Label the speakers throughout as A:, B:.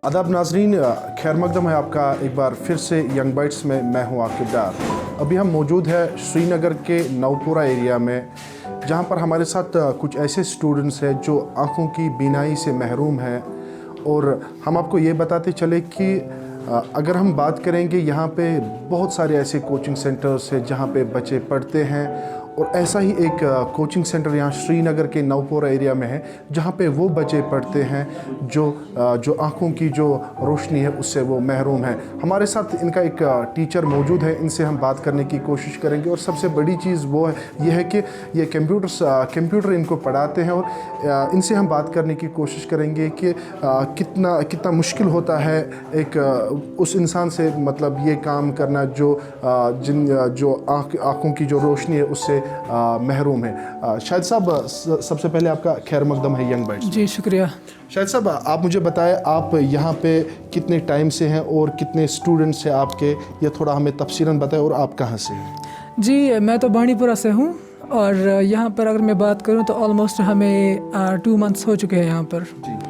A: आदाब नाजरीन, खैर मकदम है आपका एक बार फिर से यंग बाइट्स में। मैं हूं आकिब डार। अभी हम मौजूद है श्रीनगर के नवपुरा एरिया में, जहां पर हमारे साथ कुछ ऐसे स्टूडेंट्स हैं जो आँखों की बीनाई से महरूम हैं। और हम आपको ये बताते चले कि अगर हम बात करेंगे, यहाँ पे बहुत सारे ऐसे कोचिंग सेंटर्स हैं जहाँ पे बच्चे पढ़ते हैं। और ऐसा ही एक कोचिंग सेंटर यहाँ श्रीनगर के नवपुरा एरिया में है, जहाँ पे वो बच्चे पढ़ते हैं जो आँखों की जो रोशनी है उससे वो महरूम है। हमारे साथ इनका एक टीचर मौजूद है, इनसे हम बात करने की कोशिश करेंगे। और सबसे बड़ी चीज़ वो है ये है कि ये कंप्यूटर इनको पढ़ाते हैं। और इनसे हम बात करने की कोशिश करेंगे कि कितना मुश्किल होता है एक उस इंसान से, मतलब ये काम करना जो आँखों की जो रोशनी है उससे महरूम है। शाहिद साहब, सबसे पहले आपका खैर मकदम है यंग बाइट्स।
B: जी शुक्रिया।
A: शाहिद साहब, आप मुझे बताएं, आप यहाँ पे कितने टाइम से हैं और कितने स्टूडेंट्स हैं आपके, ये थोड़ा हमें तफसीलन बताएं। और आप कहाँ से हैं? जी,
B: मैं तो बांडीपुरा से हूँ और यहाँ पर अगर मैं बात करूँ तो ऑलमोस्ट हमें 2 मंथ्स हो चुके हैं यहाँ पर।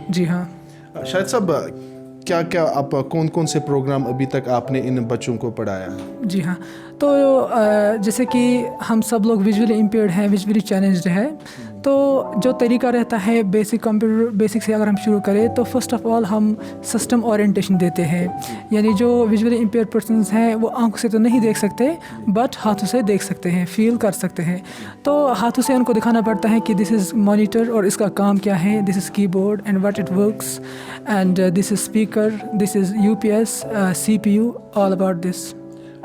B: जी हाँ।
A: शाहिद साहब, क्या आप कौन से प्रोग्राम अभी तक आपने इन बच्चों को पढ़ाया है?
B: जी हाँ, तो जैसे कि हम सब लोग विजुअली इम्पेयर्ड हैं, विजुअली चैलेंज्ड है, तो जो तरीका रहता है कंप्यूटर बेसिक से अगर हम शुरू करें तो फर्स्ट ऑफ ऑल हम सिस्टम ओरिएंटेशन देते हैं। यानी जो विजुअली इम्पेयर्ड पर्सन्स हैं वो आंखों से तो नहीं देख सकते बट हाथों से देख सकते हैं, फील कर सकते हैं। तो हाथों से उनको दिखाना पड़ता है कि दिस इज़ मॉनिटर और इसका काम क्या है, this is keyboard and what it works, and this is speaker, this is UPS, CPU, all about this.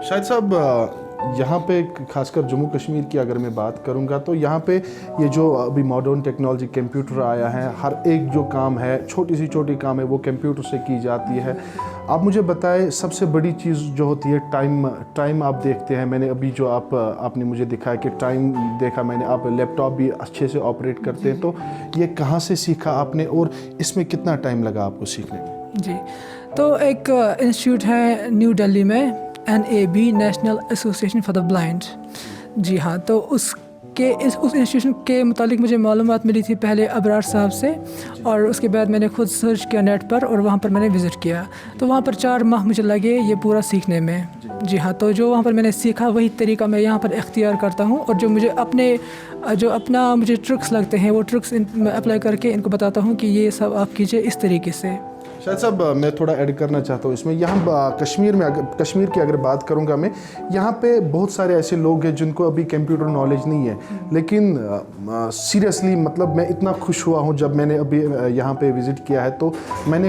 A: Shahid साहब, यहाँ पे खासकर जम्मू कश्मीर की अगर मैं बात करूँगा तो यहाँ पे ये जो अभी मॉडर्न टेक्नोलॉजी कंप्यूटर आया है, हर एक जो काम है, छोटी से छोटी काम है, वो कंप्यूटर से की जाती है। आप मुझे बताएं, सबसे बड़ी चीज़ जो होती है टाइम आप देखते हैं। मैंने अभी जो आपने मुझे दिखाया कि टाइम देखा मैंने, आप लैपटॉप भी अच्छे से ऑपरेट करते हैं, तो ये कहाँ से सीखा आपने और इसमें कितना टाइम लगा आपको सीखने में?
B: जी, तो एक इंस्टीट्यूट है न्यू दिल्ली में, NAB, national association for the blind. जी हाँ, तो उस इंस्टीट्यूशन के मुतालिक मुझे मालूमात मिली थी पहले अबरार साहब से, और उसके बाद मैंने खुद सर्च किया नेट पर और वहाँ पर मैंने विज़िट किया। तो वहाँ पर 4 माह मुझे लगे ये पूरा सीखने में। जी हाँ, तो जो वहाँ पर मैंने सीखा वही तरीका मैं यहाँ पर इख्तियार करता हूँ, और जो मुझे ट्रिक्स लगते हैं वो ट्रिक्स मैं अप्लाई करके इनको बताता हूँ कि ये सब आप कीजिए इस तरीके से।
A: शायद साहब, मैं थोड़ा ऐड करना चाहता हूँ इसमें। यहाँ कश्मीर की अगर बात करूँगा मैं, यहाँ पे बहुत सारे ऐसे लोग हैं जिनको अभी कंप्यूटर नॉलेज नहीं है, लेकिन सीरियसली मतलब मैं इतना खुश हुआ हूँ जब मैंने अभी यहाँ पे विज़िट किया है। तो मैंने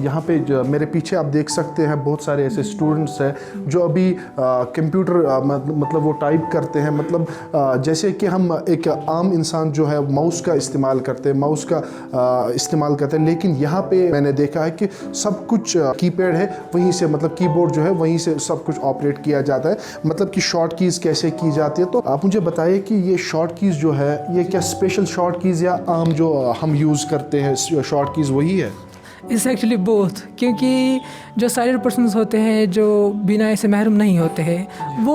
A: यहाँ पे मेरे पीछे आप देख सकते हैं बहुत सारे ऐसे स्टूडेंट्स हैं जो अभी कंप्यूटर मतलब वो टाइप करते हैं, मतलब जैसे कि हम एक आम इंसान जो है माउस का इस्तेमाल करते हैं, लेकिन यहाँ पे मैंने देखा है कि सब कुछ कीपैड है, वहीं से मतलब कीबोर्ड जो है वहीं से सब कुछ ऑपरेट किया जाता है, मतलब कि शॉर्ट कीज़ कैसे की जाती है। तो आप मुझे बताइए कि ये शॉर्ट कीज़ जो है ये क्या स्पेशल शॉर्ट कीज़ या आम जो हम यूज़ करते हैं शॉर्ट कीज़ वही है?
B: इट्स एक्चुअली बोथ, क्योंकि जो साइलेंट पर्सन्स होते हैं जो बीनाई से महरूम नहीं होते हैं वो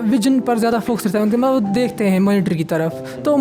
B: विजन पर ज़्यादा फोकस रहता है उनके, वो देखते हैं मॉनिटर की तरफ, तो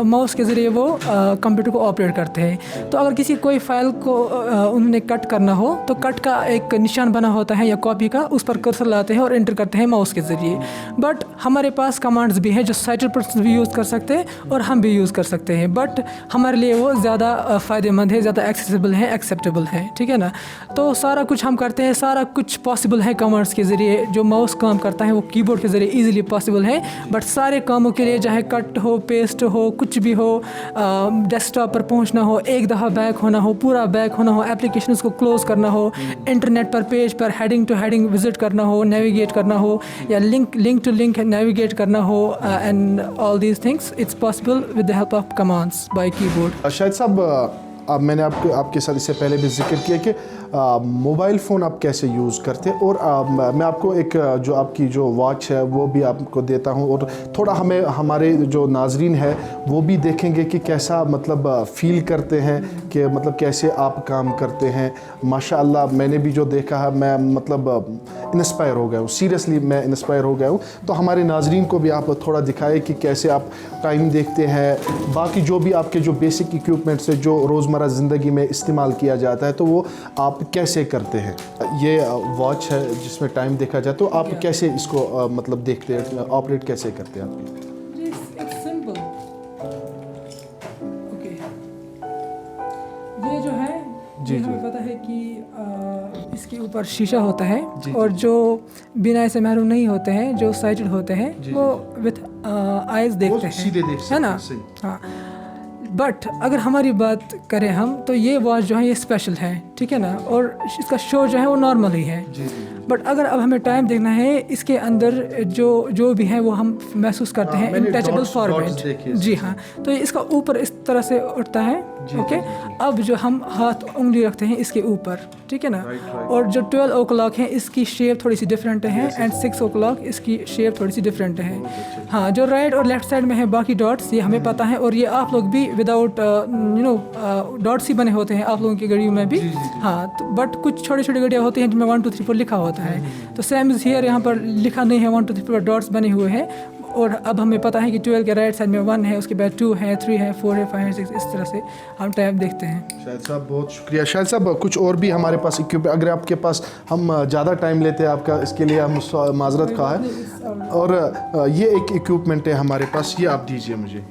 B: माउस के ज़रिए वो कंप्यूटर को ऑपरेट करते हैं। तो अगर कोई फाइल को उन्होंने कट करना हो तो कट का एक निशान बना होता है या कॉपी का, उस पर कर्सर लाते हैं और एंटर करते हैं माउस के ज़रिए। बट हमारे पास कमांड्स भी हैं जो साइटेड पर्सन भी यूज़ कर सकते हैं और हम भी यूज़ कर सकते हैं, बट हमारे लिए वो ज़्यादा फ़ायदेमंद है, ज़्यादा एक्सेसिबल है, एक्सेप्टेबल है, ठीक है ना। तो सारा कुछ हम करते हैं, सारा कुछ पॉसिबल है कमांड्स के ज़रिए। जो माउस काम करता है वो कीबोर्ड के ज़रिए इजीली पॉसिबल है, बट सारे कामों के लिए चाहे कट हो, पेस्ट हो, कुछ भी हो, डेस्कटॉप पर पहुंचना हो, एक दफ़ा बैक होना हो, पूरा बैक होना हो, एप्लीकेशंस को क्लोज़ करना हो, इंटरनेट पर पेज पर हेडिंग टू हेडिंग विजिट करना हो, नेविगेट करना हो, या लिंक टू लिंक नेविगेट करना हो, and all these things it's possible with the help of commands by keyboard.
A: शायद साहब, अब मैंने आपके साथ इससे पहले भी जिक्र किया कि मोबाइल फ़ोन आप कैसे यूज़ करते हैं, और मैं आपको एक जो आपकी जो वॉच है वो भी आपको देता हूँ, और थोड़ा हमें हमारे जो नाजरीन है वो भी देखेंगे कि कैसा मतलब फ़ील करते हैं, कि मतलब कैसे आप काम करते हैं। माशाअल्लाह मैंने भी जो देखा है मैं मतलब इंस्पायर हो गया हूँ, सीरियसली मैं इंस्पायर हो गया हूँ। तो हमारे नाजरीन को भी आप थोड़ा दिखाएं कि कैसे आप टाइम देखते हैं, बाकी जो भी आपके जो बेसिक इक्विपमेंट्स है जो रोज़मर्रा ज़िंदगी में इस्तेमाल किया जाता है तो वो आप कैसे करते हैं। ये वॉच है जिसमें टाइम देखा जाए, तो आप कैसे इसको मतलब देखते हैं, ऑपरेट कैसे करते हैं आप?
B: सिंपल। ओके, ये जो है
A: जी,
B: ये
A: जी।
B: हमें पता है कि इसके ऊपर शीशा होता है, और जो बिना से महरूम नहीं होते हैं, जो साइटेड होते हैं, वो विथ आइज़ देखते हैं,
A: सीधे देख सकते
B: है ना।
A: सही।
B: हाँ, बट अगर हमारी बात करें हम, तो ये वॉच जो है ये स्पेशल है, ठीक है ना, और इसका शो जो है वो नॉर्मल ही है। बट अगर अब हमें टाइम देखना है, इसके अंदर जो भी है वो हम महसूस करते हैं इन टचेबल फॉर्मेट। जी हाँ, तो ये इसका ऊपर इस तरह से उठता है। ओके, अब जो हम हाथ उंगली रखते हैं इसके ऊपर, ठीक है ना, और जो 12 o'clock है इसकी शेप थोड़ी सी डिफरेंट है, एंड 6 o'clock इसकी शेप थोड़ी सी डिफरेंट है। हाँ, जो राइट और लेफ्ट साइड में है बाकी डॉट्स ये हमें पता है, और ये आप लोग भी विदाउट डॉट्स ही बने होते हैं आप लोगों की घड़ियों में भी। हाँ, तो बट कुछ छोटी छोटी घड़ियाँ होती हैं जिनमें 1 2 3 4 लिखा होता है, तो सेम इज हियर, यहाँ पर लिखा नहीं है 1 2 3 4 डॉट्स बने हुए हैं। और अब हमें पता है कि 12 के राइट साइड में 1 है, उसके बाद 2 है, 3 है, 4 है, 5 है, 6, इस तरह से हम टाइम देखते हैं।
A: शाहिद साहब बहुत शुक्रिया। शाहिद साहब कुछ और भी हमारे पास इक्विपमेंट, अगर आपके पास, हम ज़्यादा टाइम लेते हैं आपका, इसके लिए हम माजरत खा है। और ये एक इक्विपमेंट है हमारे पास, ये आप दीजिए मुझे।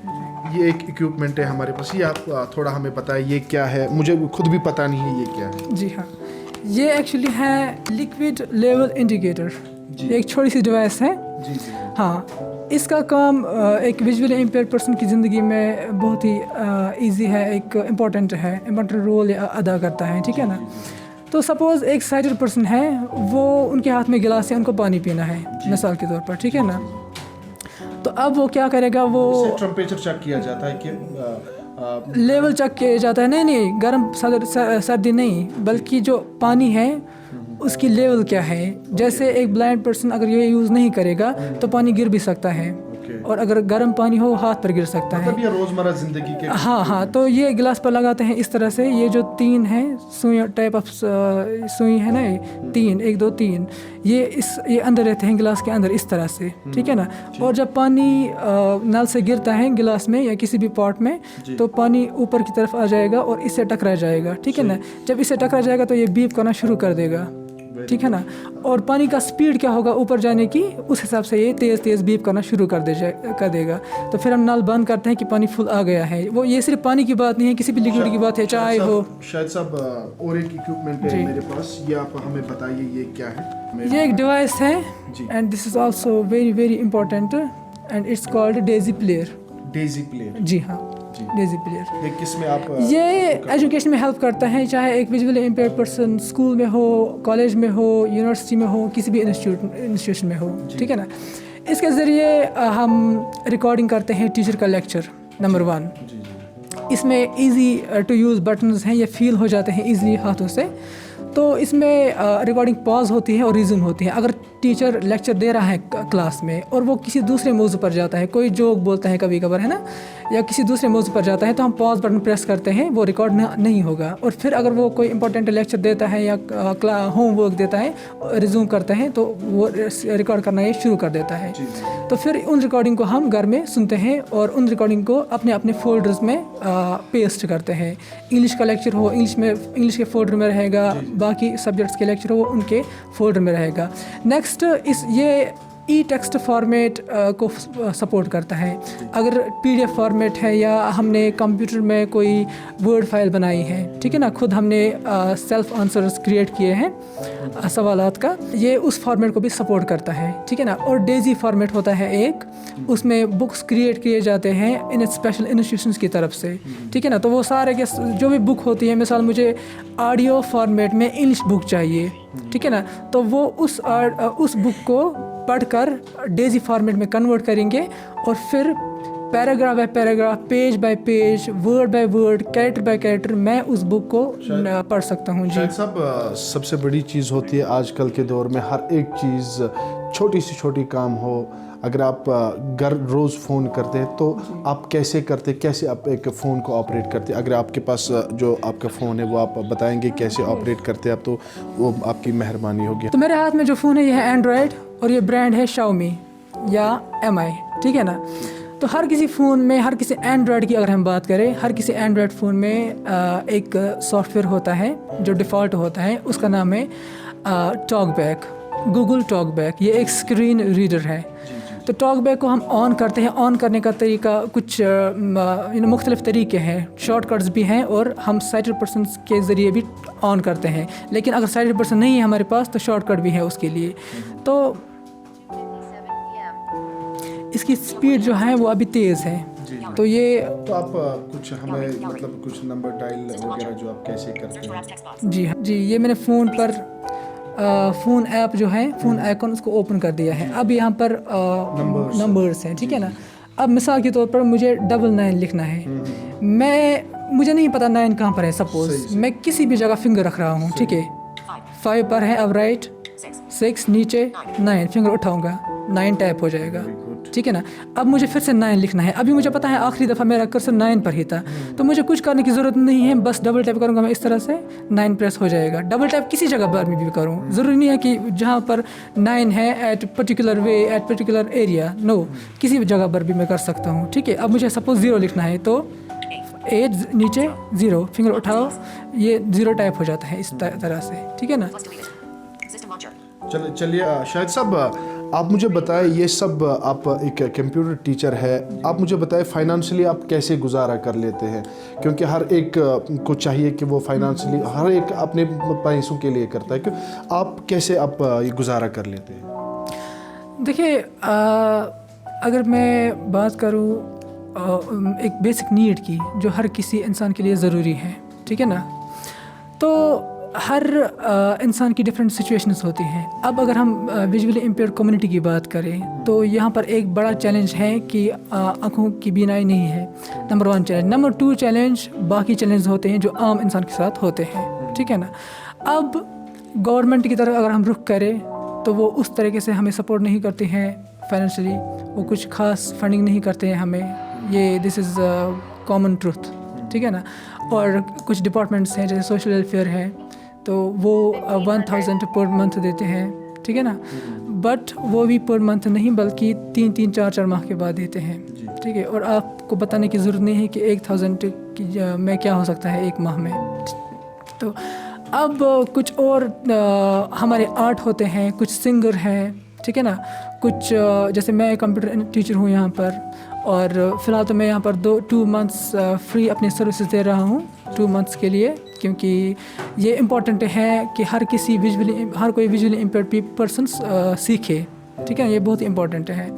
A: ये एक इक्विपमेंट है हमारे पास, ये आप थोड़ा हमें बताएं ये क्या है, मुझे खुद भी पता नहीं है ये क्या है।
B: जी हाँ, ये एक्चुअली है लिक्विड लेवल इंडिकेटर, एक छोटी सी डिवाइस है।
A: जी।
B: हाँ, इसका काम एक विजुअली इम्पेयर्ड पर्सन की ज़िंदगी में बहुत ही इजी है, एक इम्पोर्टेंट रोल अदा करता है, ठीक है ना। तो सपोज़ एक साइटेड पर्सन है, वो उनके हाथ में गिलास है, उनको पानी पीना है मिसाल के तौर पर, ठीक है ना। तो अब वो क्या करेगा, वो
A: टेम्परेचर चेक किया जाता है कि
B: लेवल चेक किया जाता है। नहीं, गर्म सर्दी नहीं, बल्कि जो पानी है उसकी लेवल क्या है। जैसे एक ब्लाइंड पर्सन अगर ये यूज़ नहीं करेगा तो पानी गिर भी सकता है, और अगर गर्म पानी हो हाथ पर गिर सकता है।
A: मतलब ये रोज़मर्रा ज़िंदगी के।
B: हाँ, तो ये गिलास पर लगाते हैं इस तरह से। ये जो 3 है सुई टाइप ऑफ सुई है ना, ये 3 1 2 3, ये अंदर रहते हैं गिलास के अंदर इस तरह से, ठीक है ना। और जब पानी नल से गिरता है गिलास में या किसी भी पॉट में, तो पानी ऊपर की तरफ आ जाएगा और इससे टकरा जाएगा, ठीक है ना। जब इससे टकरा जाएगा तो ये बीप करना शुरू कर देगा, ठीक है ना। और पानी का स्पीड क्या होगा ऊपर जाने की, उस हिसाब से ये तेज़ बीप करना शुरू कर देगा। तो फिर हम नल बंद करते हैं कि पानी फुल आ गया है। वो ये सिर्फ पानी की बात नहीं है, किसी भी लिक्विड की बात है, चाय हो।
A: शायद साहब और एक इक्विपमेंट है मेरे पास, ये आप हमें बताइए ये क्या है।
B: ये एक डिवाइस है, and this is also very very important, and it's called daisy player.
A: Daisy player.
B: जी हाँ, डेजी प्लेयर।
A: ये किस में आप
B: ये एजुकेशन में हेल्प करता है, चाहे एक विजुअली इम्पेयर्ड पर्सन स्कूल में हो, कॉलेज में हो, यूनिवर्सिटी में हो, किसी भी इंस्टीट्यूशन में हो, ठीक है ना। इसके ज़रिए हम रिकॉर्डिंग करते हैं टीचर का लेक्चर, नंबर 1। इसमें इजी टू यूज़ बटन्स हैं, ये फील हो जाते हैं इजीली हाथों से। तो इसमें रिकॉर्डिंग पॉज होती है और रिज्यूम होती है। अगर टीचर लेक्चर दे रहा है क्लास में और वो किसी दूसरे मौजू पर जाता है, कोई जोक बोलता है कभी कभार, है ना, या किसी दूसरे मौजू पर जाता है, तो हम पॉज बटन प्रेस करते हैं, वो रिकॉर्ड नहीं होगा। और फिर अगर वो कोई इंपॉर्टेंट लेक्चर देता है या होमवर्क देता है, रिज्यूम करते हैं, तो वो रिकॉर्ड करना ये शुरू कर देता है। तो फिर उन रिकॉर्डिंग को हम घर में सुनते हैं और उन रिकॉर्डिंग को अपने अपने फोल्डर्स में पेस्ट करते हैं। इंग्लिश का लेक्चर हो इंग्लिश के फोल्डर में रहेगा, बाकी सब्जेक्ट्स के लेक्चर हो उनके फोल्डर में रहेगा। नेक्स्ट, ये ई टेक्स्ट फॉर्मेट को सपोर्ट करता है। अगर PDF फॉर्मेट है या हमने कंप्यूटर में कोई वर्ड फाइल बनाई है, ठीक है ना, खुद हमने सेल्फ आंसर्स क्रिएट किए हैं सवालात का, ये उस फॉर्मेट को भी सपोर्ट करता है, ठीक है ना। और डेजी फॉर्मेट होता है एक, उसमें बुक्स क्रिएट किए जाते हैं इन स्पेशल इंस्टीट्यूशंस की तरफ से, ठीक है ना। तो वो सारे के जो भी बुक होती है, मिसाल मुझे ऑडियो फॉर्मेट में इंग्लिश बुक चाहिए, ठीक है ना, तो वो उस बुक को पढ़कर डेजी फॉर्मेट में कन्वर्ट करेंगे और फिर paragraph by paragraph, page by page, word by word, character by character मैं उस बुक को पढ़ सकता हूँ। जी
A: शायद साहब सबसे बड़ी चीज़ होती है आजकल के दौर में, हर एक चीज़ छोटी से छोटी काम हो, अगर आप घर रोज़ फ़ोन करते हैं तो आप कैसे करते, कैसे आप एक फ़ोन को ऑपरेट करते हैं? अगर आपके पास जो आपका फ़ोन है वो आप बताएंगे कैसे ऑपरेट करते हैं आप, तो वो आपकी मेहरबानी होगी।
B: तो मेरे हाथ में जो फ़ोन है ये है एंड्रॉयड और ये ब्रांड है Xiaomi या MI, ठीक है ना। तो हर किसी फ़ोन में, हर किसी एंड्रॉयड की अगर हम बात करें, हर किसी एंड्रॉयड फ़ोन में एक सॉफ्टवेयर होता है जो डिफ़ॉल्ट होता है, उसका नाम है टॉकबैक, गूगल टॉकबैक। ये एक स्क्रीन रीडर है। तो टॉकबैक को हम ऑन करते हैं। ऑन करने का तरीका कुछ मुख्तलिफ़ तरीके हैं, शॉर्टकट्स भी हैं और हम साइटेड पर्सन के ज़रिए भी ऑन करते हैं। लेकिन अगर साइटेड पर्सन नहीं है हमारे पास तो शॉर्टकट भी है उसके लिए। तो इसकी स्पीड जो है वो अभी तेज़ है। तो ये
A: तो आप कुछ हमें मतलब कुछ नंबर डायल वगैरह जो आप कैसे करते हैं?
B: जी हाँ जी, ये मैंने फ़ोन पर फ़ोन ऐप जो है, फ़ोन आइकन उसको ओपन कर दिया है। अब यहाँ पर नंबर्स हैं, ठीक है ना। अब मिसाल के तौर पर मुझे 99 लिखना है। मुझे नहीं पता 9 कहाँ पर है। सपोज़ मैं किसी भी जगह फिंगर रख रहा हूँ, ठीक है। 5 पर है, अब राइट, 6 नीचे, 9 फिंगर उठाऊँगा, 9 टैप हो जाएगा, ठीक है ना। अब मुझे फिर से 9 लिखना है। अभी मुझे पता है आखिरी दफ़ा मेरा कर्सर 9 पर ही था, तो मुझे कुछ करने की ज़रूरत नहीं है। बस डबल टैप करूँगा मैं, इस तरह से 9 प्रेस हो जाएगा। डबल टैप किसी जगह पर भी करूँ, ज़रूरी नहीं है कि जहाँ पर 9 है at particular way, at particular area, no, किसी भी जगह पर भी मैं कर सकता हूँ, ठीक है। अब मुझे सपोज़ 0 लिखना है तो 8 नीचे 0 फिंगर उठाओ, ये 0 टाइप हो जाता है इस तरह से, ठीक है ना।
A: चलिए शायद साहब आप मुझे बताएं, ये सब आप एक कंप्यूटर टीचर है, आप मुझे बताएं फाइनेंशियली आप कैसे गुजारा कर लेते हैं? क्योंकि हर एक को चाहिए कि वो फाइनेंशियली हर एक अपने पैसों के लिए करता है, कि आप कैसे आप ये गुजारा कर लेते हैं?
B: देखिए, अगर मैं बात करूँ एक बेसिक नीड की जो हर किसी इंसान के लिए ज़रूरी है, ठीक है ना, तो हर इंसान की डिफरेंट सिचुएशंस होती हैं। अब अगर हम विजुअली इम्पेयर्ड कम्युनिटी की बात करें तो यहाँ पर एक बड़ा चैलेंज है कि आँखों की बीनाई नहीं है, नंबर 1 चैलेंज। नंबर 2 चैलेंज, बाकी चैलेंज होते हैं जो आम इंसान के साथ होते हैं, ठीक है ना। अब गवर्नमेंट की तरफ अगर हम रुख करें तो वो उस तरीके से हमें सपोर्ट नहीं करते हैं फाइनेंशियली, वो कुछ खास फंडिंग नहीं करते हैं हमें, ये दिस इज़ कॉमन ट्रुथ, ठीक है ना। और कुछ डिपार्टमेंट्स हैं जैसे सोशल वेलफेयर है, तो वो 1000 पर मंथ देते हैं, ठीक है ना। बट वो भी पर मंथ नहीं बल्कि 3-3, 4-4 माह के बाद देते हैं, ठीक है। और आपको बताने की ज़रूरत नहीं है कि 1000 में क्या हो सकता है एक माह में। तो अब कुछ और हमारे आर्ट होते हैं, कुछ सिंगर हैं, ठीक है ना। कुछ जैसे मैं कंप्यूटर टीचर हूँ यहाँ पर, और फ़िलहाल तो मैं यहाँ पर 2 मंथ्स फ्री अपनी सर्विसेज दे रहा हूँ 2 मंथ्स के लिए, क्योंकि ये इम्पॉर्टेंट है कि हर कोई विजुअली इम्पेयर्ड पर्सन सीखे, ठीक है, ये बहुत इम्पॉर्टेंट है।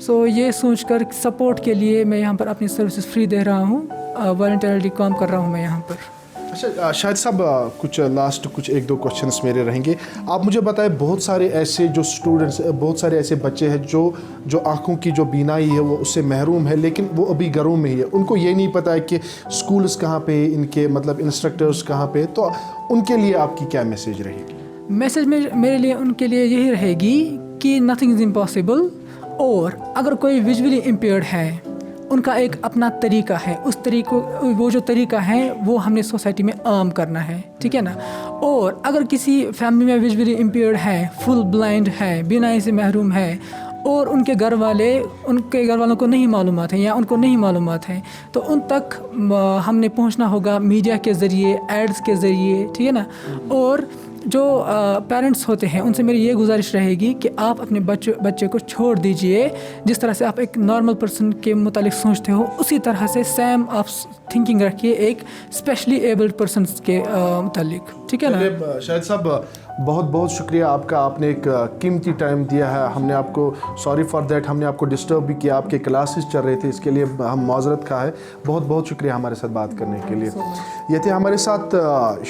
B: सो ये सोचकर सपोर्ट के लिए मैं यहाँ पर अपनी सर्विसेज फ्री दे रहा हूँ, वॉलंटियरली काम कर रहा हूँ मैं यहाँ पर।
A: अच्छा शायद साहब कुछ लास्ट कुछ 1-2 क्वेश्चंस मेरे रहेंगे। आप मुझे बताएं, बहुत सारे ऐसे जो स्टूडेंट्स, बहुत सारे ऐसे बच्चे हैं जो आँखों की जो बीनाई है वो उससे महरूम है, लेकिन वो अभी घरों में ही है, उनको ये नहीं पता है कि स्कूल्स कहाँ पे, इनके मतलब इंस्ट्रक्टर्स कहाँ पे, तो उनके लिए आपकी क्या मैसेज रहेगी?
B: मैसेज मेरे लिए उनके लिए यही रहेगी कि नथिंग इज़ इम्पॉसिबल, और अगर कोई विजुअली इम्पेयर्ड है उनका एक अपना तरीका है, वो जो तरीका है वो हमने सोसाइटी में आम करना है, ठीक है ना। और अगर किसी फैमिली में विजुअली इम्पेयर्ड है, फुल ब्लाइंड है, बीनाई से महरूम है, और उनके घर वालों को नहीं मालूमात हैं या उनको नहीं मालूमात हैं, तो उन तक हमने पहुंचना होगा मीडिया के ज़रिए, एड्स के ज़रिए, ठीक है ना। और जो पेरेंट्स होते हैं उनसे मेरी ये गुजारिश रहेगी कि आप अपने बच्चे को छोड़ दीजिए, जिस तरह से आप एक नॉर्मल पर्सन के मुतालिक सोचते हो उसी तरह से सेम आप थिंकिंग रखिए एक स्पेशली एबल्ड पर्सन के मुतालिक, ठीक है ना।
A: शायद साहब बहुत बहुत शुक्रिया आपका, आपने एक कीमती टाइम दिया है। हमने आपको सॉरी फॉर दैट, हमने आपको डिस्टर्ब भी किया, आपके क्लासेस चल रहे थे, इसके लिए हम माजरत खा है। बहुत बहुत शुक्रिया हमारे साथ बात करने के लिए। ये थे हमारे साथ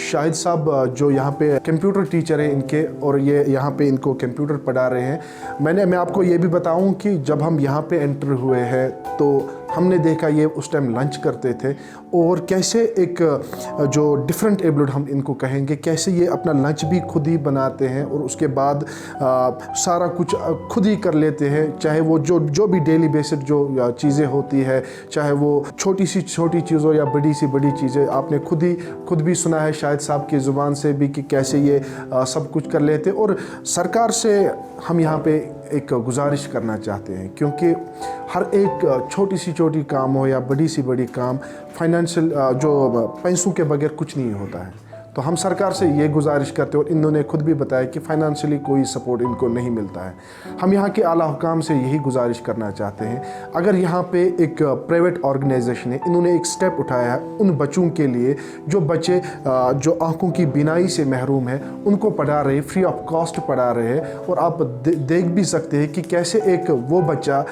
A: शाहिद साहब, जो यहाँ पे कंप्यूटर टीचर हैं इनके, और ये यहाँ पे इनको कंप्यूटर पढ़ा रहे हैं। मैं आपको ये भी बताऊँ कि जब हम यहाँ पे एंटर हुए हैं तो हमने देखा ये उस टाइम लंच करते थे, और कैसे एक जो डिफरेंट एबल्ड हम इनको कहेंगे, कैसे ये अपना लंच भी खुद ही बनाते हैं और उसके बाद सारा कुछ खुद ही कर लेते हैं। चाहे वो जो भी डेली बेसिक जो चीज़ें होती है, चाहे वो छोटी सी छोटी चीज़ों या बड़ी सी बड़ी चीज़ें, आपने खुद भी सुना है शायद साहब की ज़ुबान से भी कि कैसे ये सब कुछ कर लेते। और सरकार से हम यहाँ पे एक गुजारिश करना चाहते हैं, क्योंकि हर एक छोटी सी छोटी काम हो या बड़ी सी बड़ी काम, फाइनेंशियल जो पैसों के बगैर कुछ नहीं होता है। तो हम सरकार से ये गुजारिश करते हैं, और इन्होंने खुद भी बताया कि फाइनेंशियली कोई सपोर्ट इनको नहीं मिलता है। हम यहाँ के आला हुकाम से यही गुजारिश करना चाहते हैं, अगर यहाँ पे एक प्राइवेट ऑर्गेनाइजेशन है, इन्होंने एक स्टेप उठाया है उन बच्चों के लिए जो बच्चे जो आंखों की बीनाई से महरूम है, उनको पढ़ा रहे, फ्री ऑफ कॉस्ट पढ़ा रहे हैं। और आप देख भी सकते हैं कि कैसे एक वो बच्चा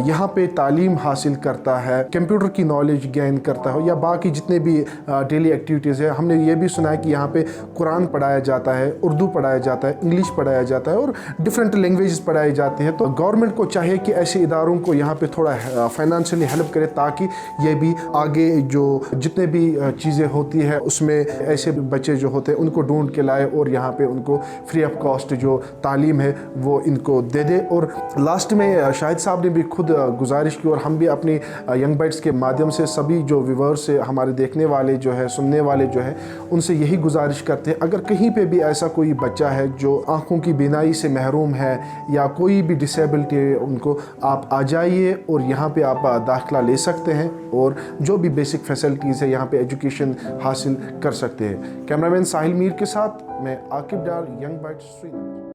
A: यहाँ पे तालीम हासिल करता है, कंप्यूटर की नॉलेज गेन करता है, या बाकी जितने भी डेली एक्टिविटीज़ है। हमने ये भी सुना है कि यहाँ पे कुरान पढ़ाया जाता है, उर्दू पढ़ाया जाता है, इंग्लिश पढ़ाया जाता है, और डिफरेंट लैंग्वेजेस पढ़ाई जाती हैं। तो गवर्नमेंट को चाहिए कि ऐसे इदारों को यहाँ पे थोड़ा फाइनेंशियली हेल्प करे, ताकि ये भी आगे जो जितने भी चीज़ें होती है उसमें ऐसे बच्चे जो होते हैं उनको ढूंढ के लाए, और यहाँ पे उनको फ्री ऑफ कॉस्ट जो तालीम है वो इनको दे दे। और लास्ट में शाहिद साहब ने भी खुद गुजारिश की, और हम भी अपनी यंग बाइट्स के माध्यम से सभी जो व्यूअर्स से हमारे देखने वाले जो है, सुनने वाले जो है, उनसे यही गुजारिश करते हैं, अगर कहीं पे भी ऐसा कोई बच्चा है जो आंखों की बीनाई से महरूम है या कोई भी डिसेबिलिटी है, उनको आप आ जाइए और यहाँ पे आप दाखिला ले सकते हैं, और जो भी बेसिक फैसिलिटीज़ है यहाँ पे एजुकेशन हासिल कर सकते हैं। कैमरामैन साहिल मीर के साथ मैं आकिब डार, यंग बाइट्स श्रीनगर।